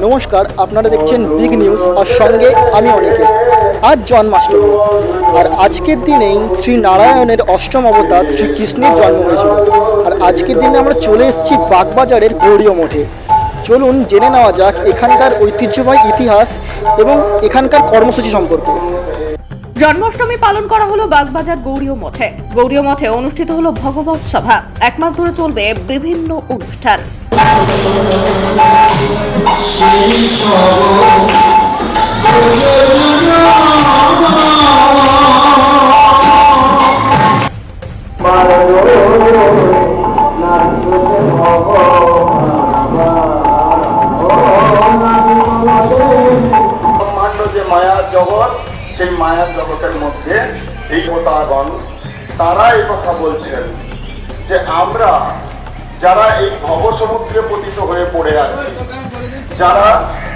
নমস্কার, আপনারা দেখছেন বিগ নিউজ আর সঙ্গে আমি অনেকে। আজ জন্মাষ্টমী আর আজকের দিনেই শ্রী নারায়ণের অষ্টম অবতার শ্রীকৃষ্ণের জন্ম হয়েছিল। আর আজকের দিনে আমরা চলে এসেছি বাগবাজারের গৌড়ীয় মঠে। চলুন জেনে নেওয়া যাক এখানকার ঐতিহ্যবাহী ইতিহাস এবং এখানকার কর্মসূচি সম্পর্কে। জন্মাষ্টমী পালন করা হলো বাগবাজার গৌড়ীয় মঠে। গৌড়ীয় মঠে অনুষ্ঠিত হলো ভগবত সভা। 1 মাস ধরে চলবে বিভিন্ন অনুষ্ঠান। যে মায়ার জগৎ, সেই মায়ার জগতের মধ্যে এই অবতারগণ তারা এই কথা বলছেন যে আমরা যারা এই ভবসমুদ্রে পতিত হয়ে পড়ে আছি, যারা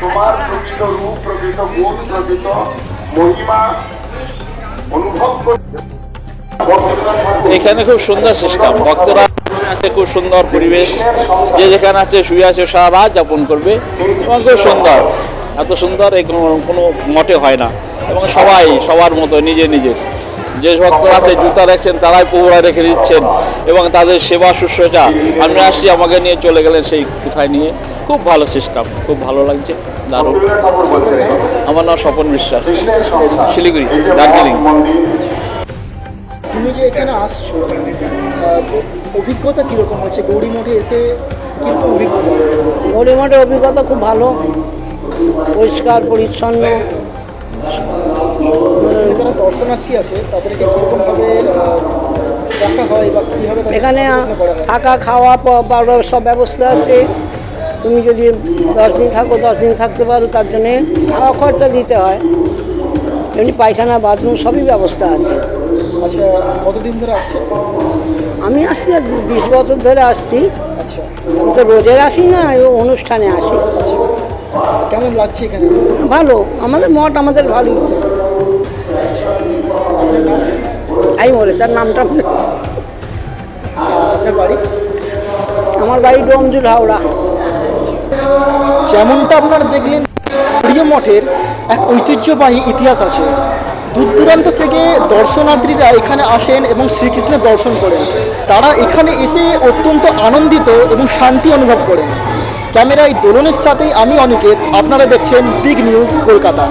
তোমার প্রকৃত রূপ, প্রকৃত গুণ, প্রকৃত মহিমা অনুভব করছে। এখানে খুব সুন্দর সিস্টেম, ভক্তরা আছে, খুব সুন্দর পরিবেশ, যে যেখানে আছে শুয়ে আছে সারা রাত যাপন করবে এবং খুব সুন্দর, এত সুন্দর এই কোনো মঠে হয় না। এবং সবাই সবার মতো নিজে নিজের যে ভক্তরা আছে জুতা রাখছেন তারাই পুকুরা রেখে দিচ্ছেন এবং তাদের সেবা শুশ্রূষা। আমি আসছি, আমাকে নিয়ে চলে গেলেন সেই কোথায় নিয়ে। খুব ভালো সিস্টেম, খুব ভালো লাগছে, দারুণ। আমার নাম স্বপন বিশ্বাস, শিলিগুড়ি, দার্জিলিং। তুমি যে এখানে আসছো, অভিজ্ঞতা কীরকম হচ্ছে? গৌড়ী মঠে এসে কীরকম অভিজ্ঞতা? গৌড়ী মঠের অভিজ্ঞতা খুব ভালো, পরিষ্কার পরিচ্ছন্ন। যারা দর্শনার্থী আছে তাদেরকে কীরকমভাবে দেখা হয় বা কীভাবে এখানে থাকা খাওয়া পাওয়ার সব ব্যবস্থা আছে। তুমি যদি 10 দিন থাকো, 10 দিন থাকতে পারো, তার জন্যে খাওয়া খরচা দিতে হয়। এমনি পায়খানা, বাথরুম সবই ব্যবস্থা আছে। আচ্ছা, কতদিন ধরে আসছে? আমি আসছি 20 বছর ধরে আসছি। আচ্ছা, আমি তো রোজের আসি না, অনুষ্ঠানে আসি। আচ্ছা, কেমন লাগছে এখানে? ভালো, আমাদের মঠ আমাদের ভালোই। আমি বলেছি আর নামটা। আপনার বাড়ি? আমার বাড়ি ডোমজুল, হাওড়া। যেমনটা আপনারা দেখলেন, গৌড়ীয় মঠের এক ঐতিহ্যবাহী ইতিহাস আছে। দূর দূরান্ত থেকে দর্শনার্থীরা এখানে আসেন এবং শ্রীকৃষ্ণের দর্শন করেন। তারা এখানে এসে অত্যন্ত আনন্দিত এবং শান্তি অনুভব করেন। ক্যামেরায় দোলনের সাথে আমি অনিকেত, আপনারা দেখছেন বিগ নিউজ কলকাতা।